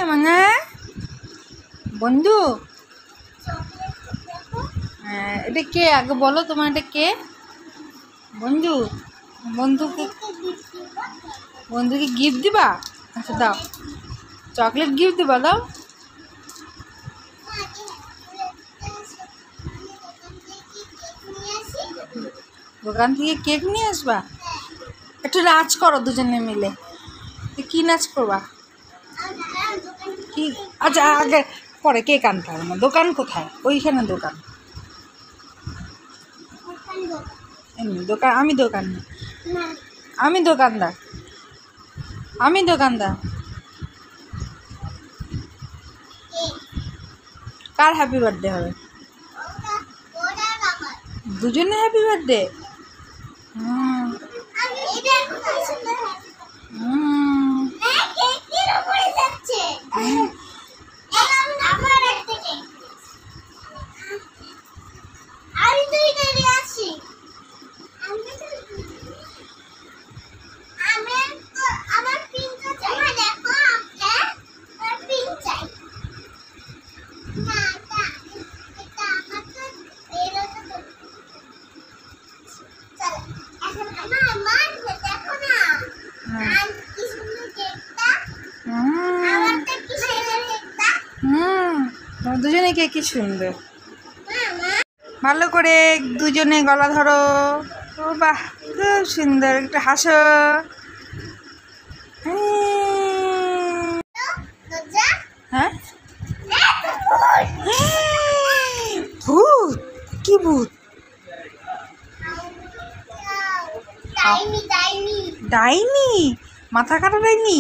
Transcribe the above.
মাঙা বন্ধু। এটা কে আগে বলো, তোমার এটা কে? বন্ধু। বন্ধুকে গিফট দিবা? আচ্ছা দাও, চকলেট গিফট দিবা, দাও। দোকান থেকে কেক নিয়ে আসবা? একটু নাচ করো দুজনে মিলে। কি নাচ করবা? কি? আচ্ছা আগে পরে কেক আনতে হবে না। দোকান কোথায়? ওইখানে দোকান। এমনি দোকান? আমি দোকান, আমি দোকানদার, আমি দোকানদার। কার হ্যাপি বার্থডে হবে? দুজনে হ্যাপি বার্থডে। দুজনে কে কি সুন্দর। ভালো করে দুজনে গলা ধরো। ও বাহ, খুব সুন্দর। একটু হাসো। হ্যাঁ, ভূত? কি ভূত? ডাইনি? মাথা কাটা ডাইনি?